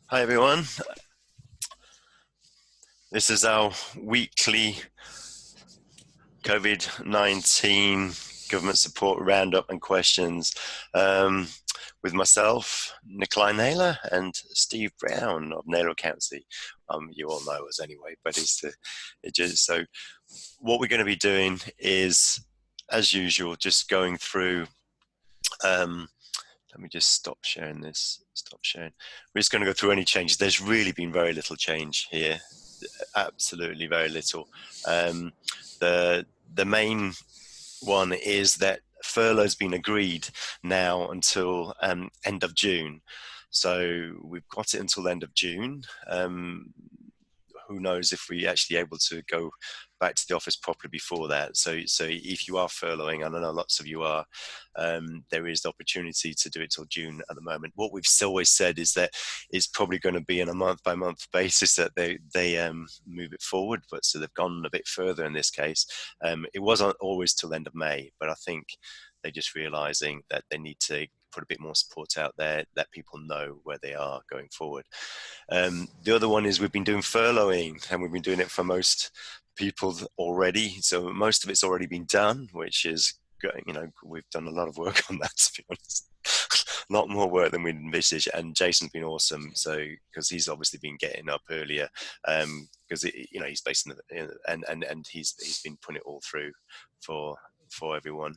Hi everyone. This is our weekly COVID-19 government support roundup and questions with myself, Nikolai Naylor, and Steve Brown of Naylor Accountancy. You all know us anyway, but so what we're going to be doing is, as usual, just going through. Let me just stop sharing this. Stop sharing. We're just going to go through any changes. There's really been very little change here. Absolutely very little. The main one is that furlough's been agreed now until end of June. So we've got it until end of June. Who knows if we actually able to go back to the office properly before that. So if you are furloughing, and I know lots of you are, there is the opportunity to do it till June at the moment. What we've always said is that it's probably going to be on a month by month basis that they move it forward, but so they've gone a bit further in this case. It wasn't always till end of May, but I think they're just realizing that they need to put a bit more support out there, let people know where they are going forward. The other one is we've been doing furloughing, and we've been doing it for most people already. So most of it's already been done, which is, we've done a lot of work on that, to be honest. A lot more work than we'd envisaged, and Jason's been awesome. So because he's obviously been getting up earlier, because he's based in and he's been putting it all through for everyone.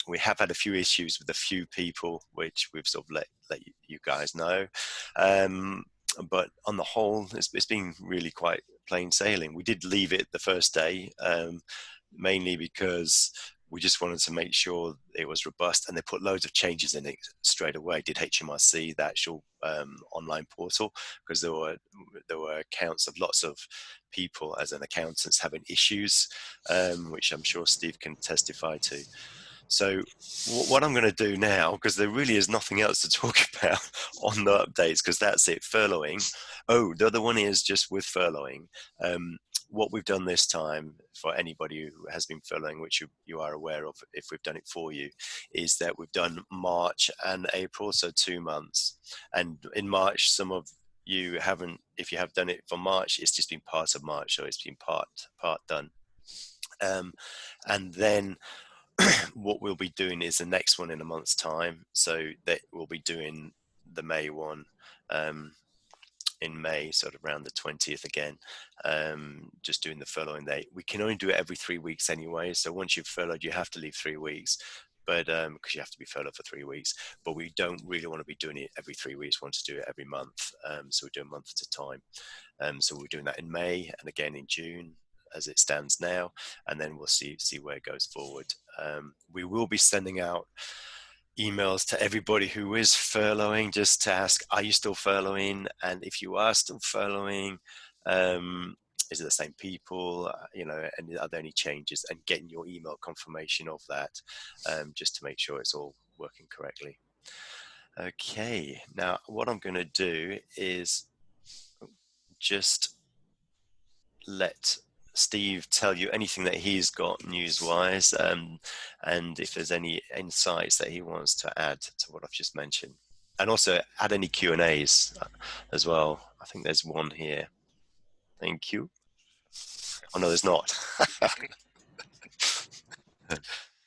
We have had a few issues with a few people, which we've sort of let you guys know. But on the whole, it's been really quite plain sailing. We did leave it the first day, mainly because we just wanted to make sure it was robust, and they put loads of changes in it straight away. Did HMRC, the actual online portal, because there were accounts of lots of people as an accountants having issues, which I'm sure Steve can testify to. So what I'm going to do now, because there really is nothing else to talk about on the updates, because that's it, furloughing. Oh, the other one is just with furloughing. What we've done this time for anybody who has been furloughing, which you are aware of if we've done it for you, is that we've done March and April, so 2 months. And in March, some of you haven't, if you have done it for March, it's just been part of March, so it's been part done. And then what we'll be doing is the next one in a month's time. So that we'll be doing the May one in May, sort of around the 20th again, just doing the furloughing date. We can only do it every 3 weeks anyway. So once you've furloughed, you have to leave 3 weeks, but because you have to be furloughed for 3 weeks. But we don't really want to be doing it every 3 weeks. We want to do it every month. So we do a month at a time. So we're doing that in May and again in June, as it stands now, and then we'll see where it goes forward. We will be sending out emails to everybody who is furloughing, just to ask, are you still furloughing? And if you are still furloughing, is it the same people, and are there any changes, and getting your email confirmation of that, just to make sure it's all working correctly. Okay, now what I'm going to do is just let Steve tell you anything that he's got news-wise, and if there's any insights that he wants to add to what I've just mentioned, and also add any Q&As as well. I think there's one here. Thank you. Oh no, there's not.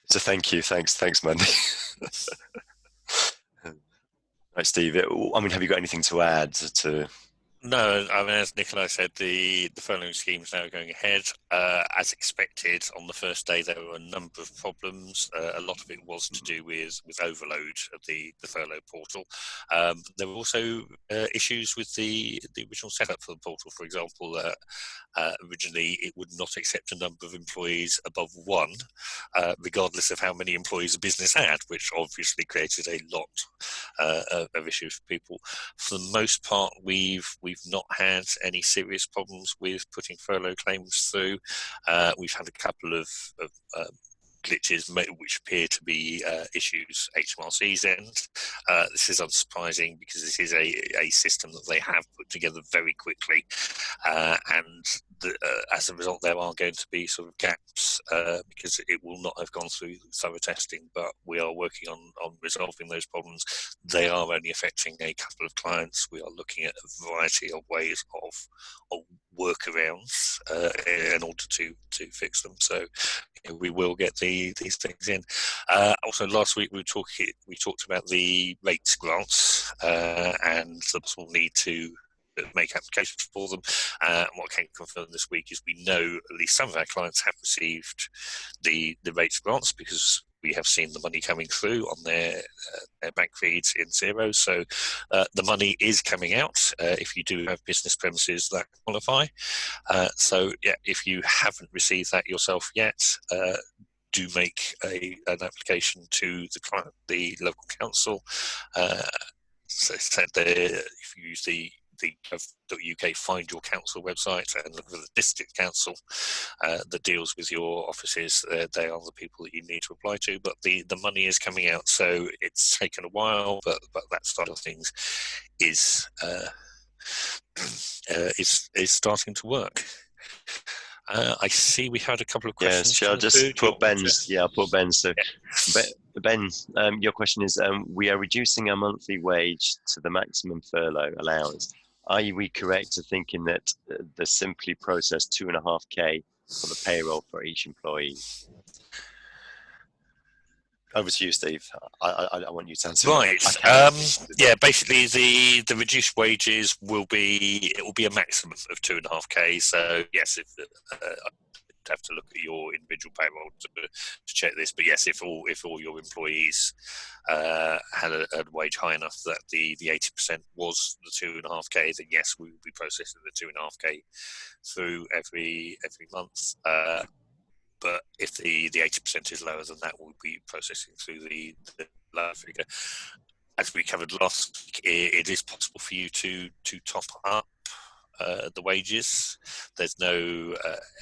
So thank you, thanks, Mandy. Right, Steve. I mean, have you got anything to add to? No, I mean, as Nikolai said, the furloughing scheme is now going ahead. As expected, on the first day there were a number of problems. A lot of it was to do with overload of the furlough portal. There were also issues with the original setup for the portal. For example, originally it would not accept a number of employees above one, regardless of how many employees a business had, which obviously created a lot of issues for people. For the most part, we've not had any serious problems with putting furlough claims through. We've had a couple of glitches which appear to be issues HMRC's end. This is unsurprising because this is a system that they have put together very quickly, and as a result there are going to be sort of gaps because it will not have gone through thorough testing, but we are working on resolving those problems. They are only affecting a couple of clients. We are looking at a variety of ways of workarounds in order to fix them. So we will get these things in. Also, last week we talked about the rates grants and the possible need to make applications for them. What I can confirm this week is we know at least some of our clients have received the rates grants because we have seen the money coming through on their bank feeds in Xero. So the money is coming out if you do have business premises that qualify. So yeah, if you haven't received that yourself yet, do make an application to the local council. So if you use the gov.uk Find Your Council website and look for the district council that deals with your offices, they are the people that you need to apply to. But the money is coming out, so it's taken a while, but that side of things is starting to work. I see we had a couple of questions. Shall I just put Ben's? Yeah, I'll put Ben's. So, yeah. Ben, your question is: we are reducing our monthly wage to the maximum furlough allowance. Are we correct in thinking that the simply process 2.5K for the payroll for each employee? Over to you, Steve. I want you to answer. Right. Yeah. Basically, the reduced wages will be a maximum of 2.5K. So yes, if I'd have to look at your individual payroll to check this, but yes, if all your employees had a wage high enough that the 80% was the 2.5K, then yes, we will be processing the 2.5K through every month. But if the 80% is lower than that, we'll be processing through the lower figure. As we covered last week, it is possible for you to top up the wages. There's no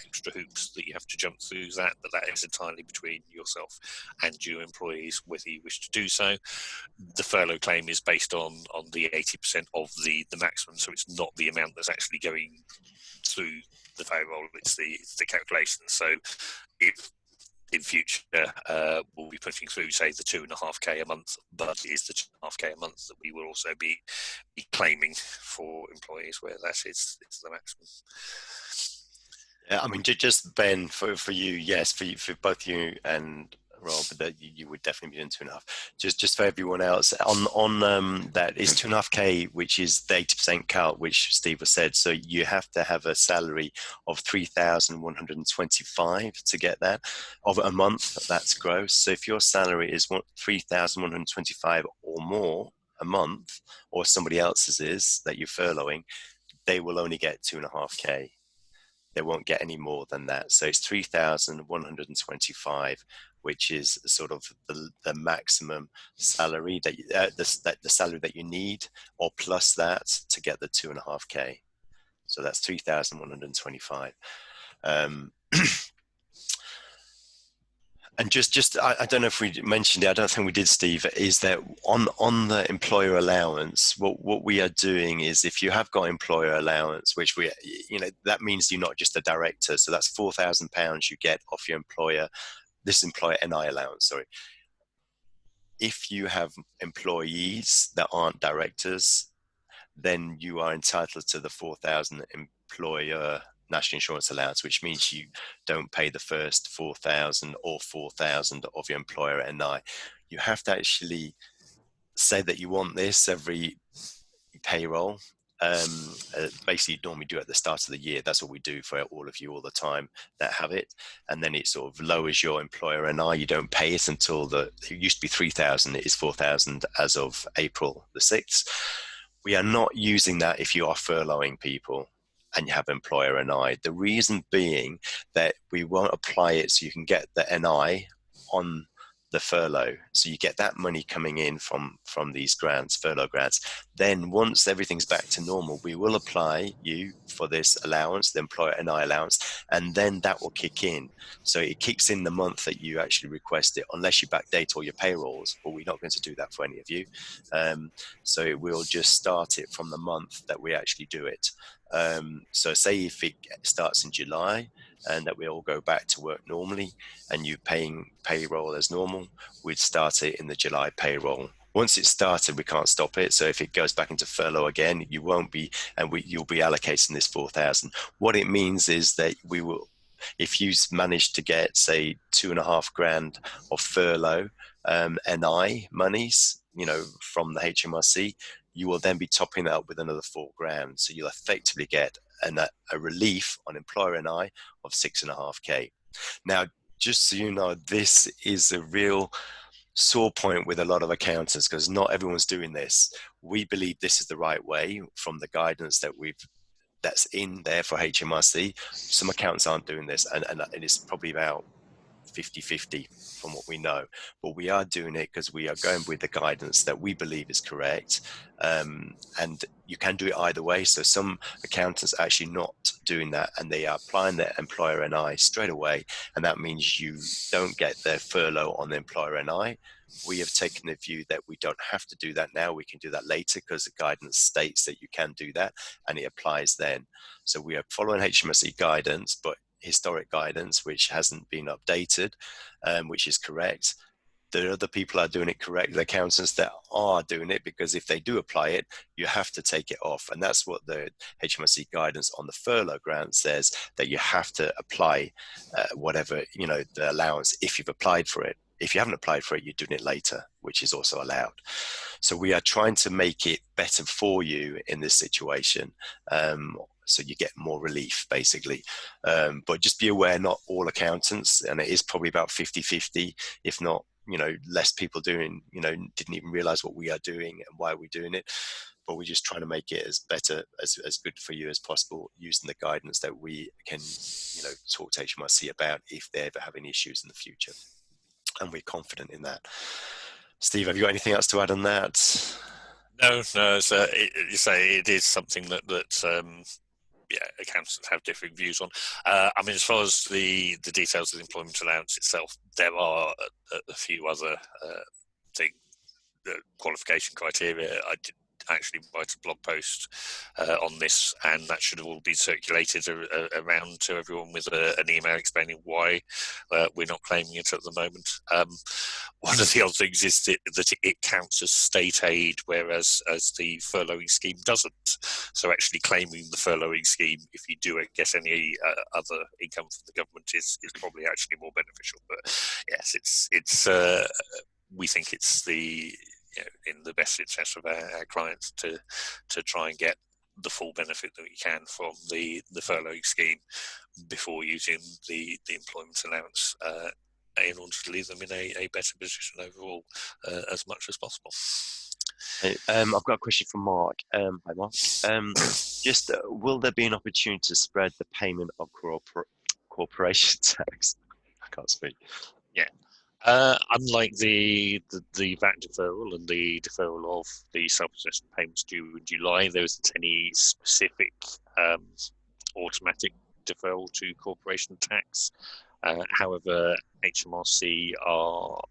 extra hoops that you have to jump through that, but that is entirely between yourself and your employees whether you wish to do so. The furlough claim is based on the 80% of the maximum, so it's not the amount that's actually going through the payroll, it's the calculation. So if in future we'll be putting through, say, the 2.5K a month, but it is the 2.5K a month that we will also be claiming for employees where that is the maximum. Yeah, I mean, just Ben, for you, yes, for both you and Rob, that you would definitely be doing 2.5. Just for everyone else, on that is 2.5K, which is the 80% cut, which Steve has said. So you have to have a salary of 3,125 to get that of a month. That's gross. So if your salary is 3,125 or more a month, or somebody else's is that you're furloughing, they will only get 2.5K. They won't get any more than that. So it's 3,125, which is sort of the maximum salary that the salary that you need, or plus that to get the 2.5K. So that's 3,125. And just I don't know if we mentioned it, I don't think we did, Steve, is that on the employer allowance, what we are doing is, if you have got employer allowance, which that means you're not just a director, so that's £4,000 you get off your employer. This employer NI allowance, sorry. If you have employees that aren't directors, then you are entitled to the 4,000 employer national insurance allowance, which means you don't pay the first 4,000 or 4,000 of your employer NI. You have to actually say that you want this every payroll. Basically, you normally do it at the start of the year. That's what we do for all of you all the time that have it. And then it sort of lowers your employer NI. You don't pay it until it used to be 3,000. It is 4,000 as of April the 6th. We are not using that if you are furloughing people and you have employer NI. The reason being that we won't apply it so you can get the NI on the furlough. So you get that money coming in from these grants, furlough grants. Then once everything's back to normal, we will apply you for this allowance, the employer NI allowance, and then that will kick in. So it kicks in the month that you actually request it, unless you backdate all your payrolls, but we're not going to do that for any of you. So it will just start it from the month that we actually do it. So say if it starts in July and that we all go back to work normally and you're paying payroll as normal, we'd start it in the July payroll. Once it's started, we can't stop it. So if it goes back into furlough again, you won't be, and you'll be allocating this 4,000. What it means is that we will, if you manage to get, say, 2,500 of furlough NI monies, from the HMRC, you will then be topping that up with another 4,000. So you'll effectively get a relief on employer NI of 6,500. Now, just so you know, this is a real sore point with a lot of accountants because not everyone's doing this. We believe this is the right way from the guidance that's in there for HMRC. Some accountants aren't doing this, and it's probably about 50-50 from what we know, but we are doing it because we are going with the guidance that we believe is correct, and you can do it either way. So some accountants are actually not doing that, and they are applying their employer NI straight away, and that means you don't get their furlough on the employer NI. We have taken the view that we don't have to do that now. We can do that later because the guidance states that you can do that, and it applies then. So we are following HMRC guidance, but historic guidance, which hasn't been updated, which is correct. The other people are doing it correct, the accountants that are doing it, because if they do apply it, you have to take it off. And that's what the HMRC guidance on the furlough grant says, that you have to apply whatever, the allowance if you've applied for it. If you haven't applied for it, you're doing it later, which is also allowed. So we are trying to make it better for you in this situation. So you get more relief, basically. But just be aware, not all accountants, and it is probably about 50-50, if not, less people doing, didn't even realize what we are doing and why we're doing it. But we're just trying to make it as better, as good for you as possible, using the guidance that we can, talk to HMRC about if they ever have any issues in the future. And we're confident in that. Steve, have you got anything else to add on that? No. So you say it is something that accountants have differing views on. As far as the details of the employment allowance itself, there are a few other qualification criteria. I did actually write a blog post on this, and that should have all been circulated around to everyone with an email explaining why we're not claiming it at the moment. One of the other things is that it counts as state aid, whereas the furloughing scheme doesn't. So actually claiming the furloughing scheme, if you do get any other income from the government, is probably actually more beneficial. But yes, it's we think it's in the best interest of our clients to try and get the full benefit that we can from the furloughing scheme before using the employment allowance in order to leave them in a better position overall as much as possible. I've got a question from Mark. Hi, Mark. Just will there be an opportunity to spread the payment of corporation tax? I can't speak. Yeah. Unlike the VAT deferral and the deferral of the self-assessment payments due in July, there isn't any specific automatic deferral to corporation tax. However, HMRC are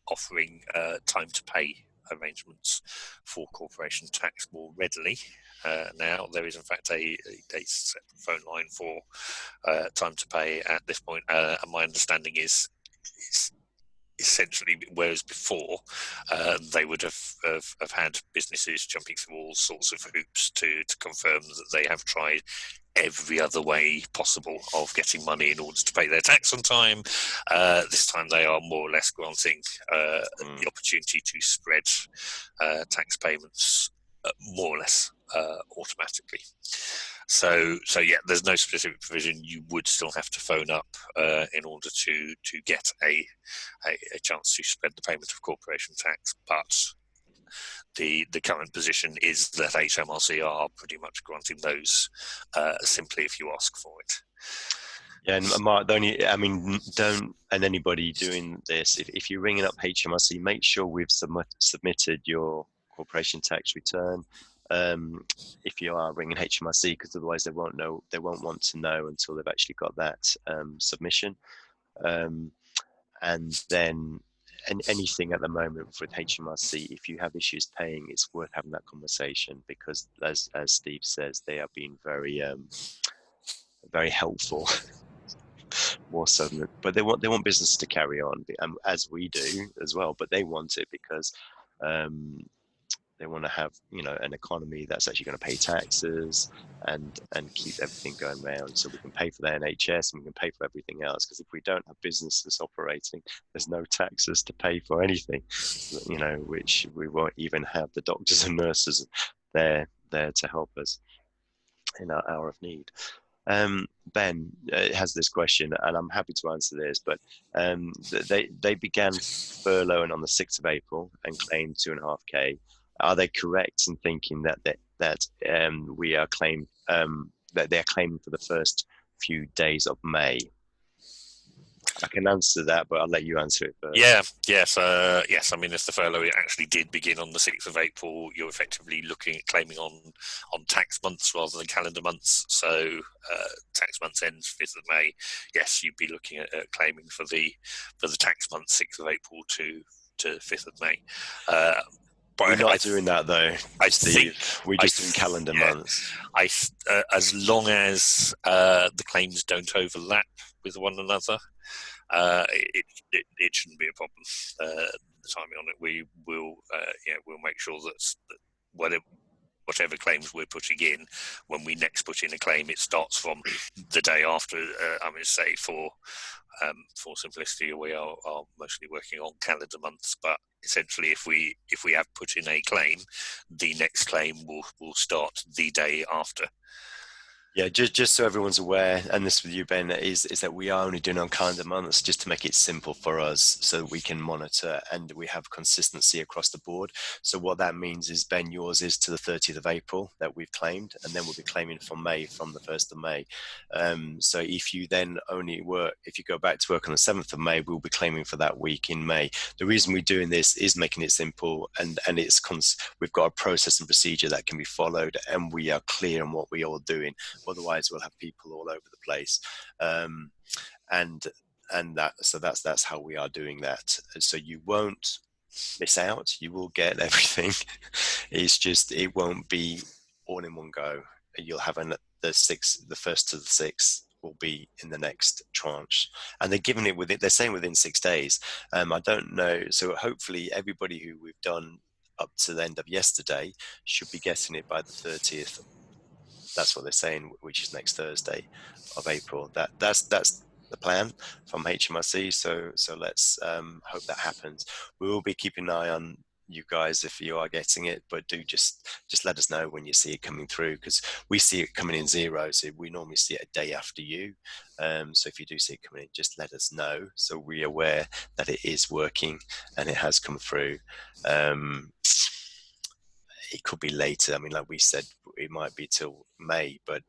offering time to pay arrangements for corporation tax more readily. Now there is in fact a separate phone line for time to pay at this point, and my understanding is essentially, whereas before they would have had businesses jumping through all sorts of hoops to confirm that they have tried every other way possible of getting money in order to pay their tax on time. This time they are more or less granting the opportunity to spread tax payments more or less automatically. So yeah, there's no specific provision. You would still have to phone up in order to get a chance to spread the payment of corporation tax, but the current position is that HMRC are pretty much granting those simply if you ask for it. Yeah, and Mark, the only, I mean, don't, and anybody doing this, if you're ringing up HMRC, make sure we've submitted your corporation tax return. Um, if you are ringing HMRC, because otherwise they won't know, they won't want to know until they've actually got that submission. Um, and then, and anything at the moment with HMRC, if you have issues paying, it's worth having that conversation because, as Steve says, they are being very helpful. More so than, but they want business to carry on, as we do as well. But they want it because um, they want to have an economy that's actually going to pay taxes and keep everything going round, so we can pay for the NHS and we can pay for everything else. Because if we don't have businesses operating, there's no taxes to pay for anything. Which we won't even have the doctors and nurses there to help us in our hour of need. Ben has this question, and I'm happy to answer this. But they began furloughing on the 6th of April and claimed 2.5K. Are they correct in thinking that we are claimed that they are claiming for the first few days of May? I can answer that, but I'll let you answer it first. Yeah, yes. I mean, if the furlough actually did begin on the 6th of April, you're effectively looking at claiming on tax months rather than calendar months. So tax month ends 5th of May. Yes, you'd be looking at claiming for the tax month 6th of April to 5th of May. We're not doing that though, Steve. We're just doing calendar months. As long as the claims don't overlap with one another, it shouldn't be a problem. The timing on it, we'll make sure that whatever claims we're putting in, when we next put in a claim, it starts from the day after. I mean, say for simplicity, we are mostly working on calendar months, but essentially, if we have put in a claim, the next claim will start the day after. Yeah, just so everyone's aware, and this with you, Ben, is that we are only doing on calendar months just to make it simple for us so that we can monitor and we have consistency across the board. So what that means is, Ben, yours is to the 30th of April that we've claimed, and then we'll be claiming from May, from the 1st of May. So if you then if you go back to work on the 7th of May, we'll be claiming for that week in May. The reason we're doing this is making it simple, and we've got a process and procedure that can be followed, and we are clear on what we are doing. Otherwise, we'll have people all over the place, and that's how we are doing that. So you won't miss out. You will get everything. It's just it won't be all in one go. You'll have the 1st to the 6th will be in the next tranche, and they're giving it within. They're saying within 6 days. I don't know. So hopefully, everybody who we've done up to the end of yesterday should be getting it by the 30th. That's what they're saying, which is next Thursday of April. That's the plan from HMRC. So let's hope that happens. We will be keeping an eye on you guys if you are getting it, but do just let us know when you see it coming through, because we see it coming in zero. So we normally see it a day after you. So if you do see it coming in, just let us know so we're aware that it is working and it has come through. It could be later. I mean, like we said, it might be till May, but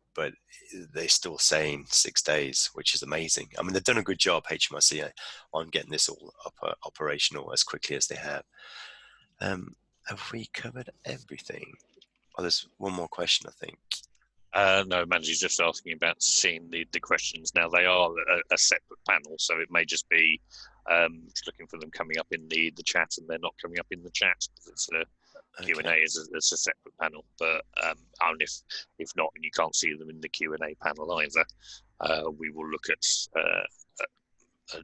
they're still saying 6 days, which is amazing. I mean, they've done a good job, HMRC, on getting this all operational as quickly as they have. Have we covered everything? Oh, there's one more question, I think. No, Manji's just asking about seeing the questions. Now, they are a separate panel, so it may just be looking for them coming up in the chat, and they're not coming up in the chat because it's Q&A is a separate panel. But if not, and you can't see them in the Q&A panel either, we will look at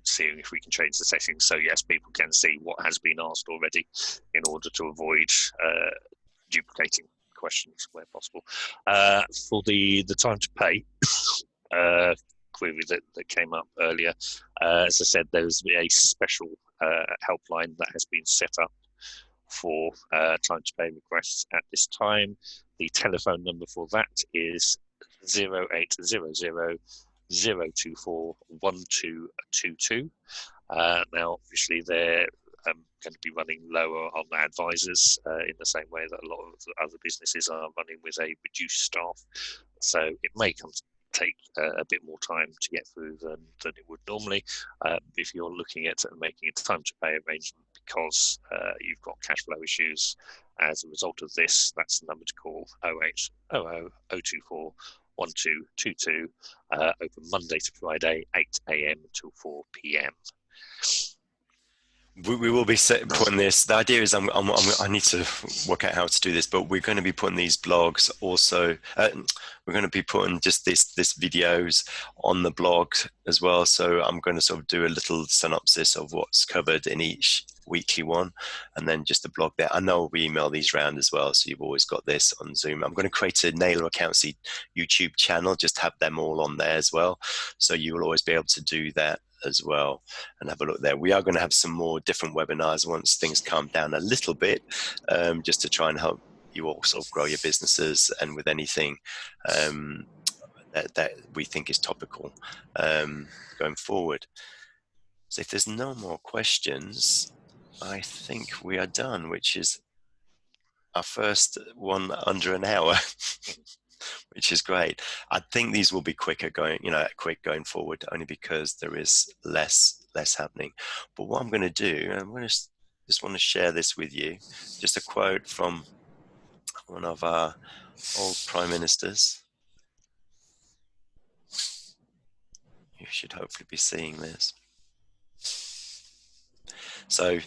seeing if we can change the settings. So yes, people can see what has been asked already in order to avoid duplicating questions where possible. For the time to pay query that came up earlier, as I said, there's a special helpline that has been set up for time to pay requests at this time. The telephone number for that is 0800 024 1222. Now, obviously, they're going to be running lower on the advisors in the same way that a lot of other businesses are running with a reduced staff. So it may come take a bit more time to get through than it would normally. If you're looking at making a time to pay arrangement because you've got cash flow issues as a result of this, that's the number to call: 0800 024 1222. Open Monday to Friday, 8 a.m. until 4 p.m. We will be putting this. The idea is I need to work out how to do this, but we're going to be putting these blogs also. We're going to be putting just this videos on the blog as well. So I'm going to sort of do a little synopsis of what's covered in each weekly one, and then just a blog there. I know we email these around as well, so you've always got this on Zoom. I'm going to create a Naylor Accountancy YouTube channel, just have them all on there as well, so you will always be able to do that as well and have a look there. We are going to have some more different webinars once things calm down a little bit, just to try and help you all sort of grow your businesses and with anything that we think is topical going forward. So if there's no more questions, I think we are done, which is our first one under an hour. Which is great. I think these will be quicker going, quick going forward, only because there is less happening. But what I'm going to do, I'm going to just want to share this with you. Just a quote from one of our old prime ministers. You should hopefully be seeing this. So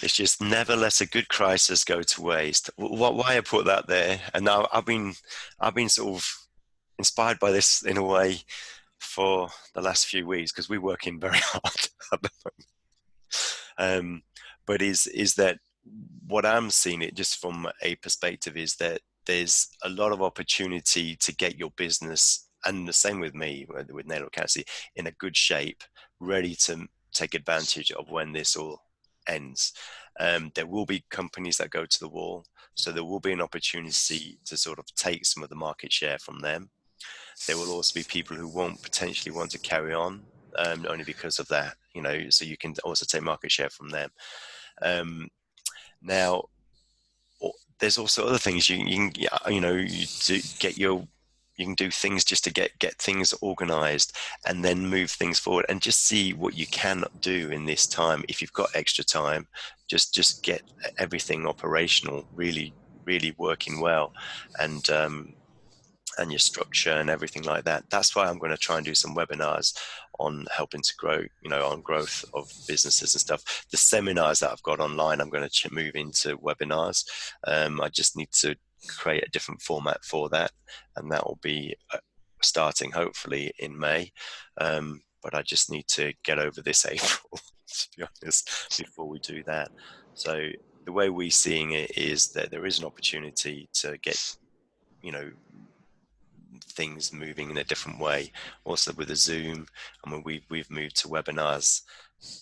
it's just never let a good crisis go to waste. Why I put that there, and now I've been sort of inspired by this in a way for the last few weeks, because we're working very hard at the moment. But is that what I'm seeing it just from a perspective is that there's a lot of opportunity to get your business, and the same with me, with Naylor Accountancy, in a good shape, ready to take advantage of when this all ends. There will be companies that go to the wall, so there will be an opportunity to sort of take some of the market share from them. There will also be people who won't potentially want to carry on, only because of that, so you can also take market share from them. Now, there's also other things you can you can do things just to get things organized and then move things forward, and just see what you can do in this time. If you've got extra time, just get everything operational, really working well, and your structure and everything like that. That's why I'm going to try and do some webinars on helping to grow, on growth of businesses and stuff. The seminars that I've got online, I'm going to move into webinars. I just need to create a different format for that, and that will be starting hopefully in May. But I just need to get over this April, to be honest, before we do that. So the way we're seeing it is that there is an opportunity to get, things moving in a different way. Also with the Zoom, I mean, we've moved to webinars.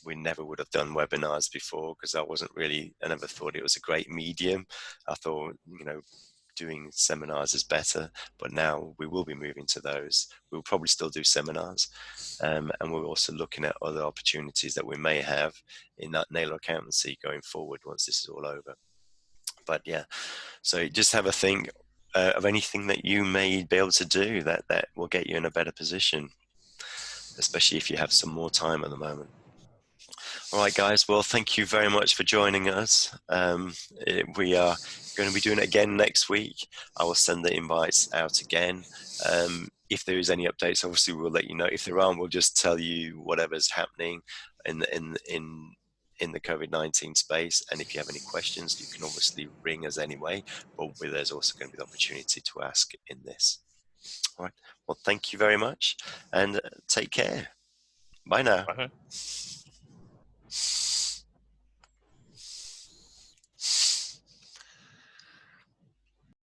We never would have done webinars before, because I never thought it was a great medium. I thought, doing seminars is better, but now we will be moving to those. We'll probably still do seminars, and we're also looking at other opportunities that we may have in that Naylor Accountancy going forward once this is all over. But yeah, so just have a think of anything that you may be able to do that will get you in a better position, especially if you have some more time at the moment. All right, guys. Well, thank you very much for joining us. We are going to be doing it again next week. I will send the invites out again. If there is any updates, obviously we'll let you know. If there aren't, we'll just tell you whatever's happening in the COVID-19 space. And if you have any questions, you can obviously ring us anyway, but there's also going to be the opportunity to ask in this. All right. Well, thank you very much, and take care. Bye now. Bye.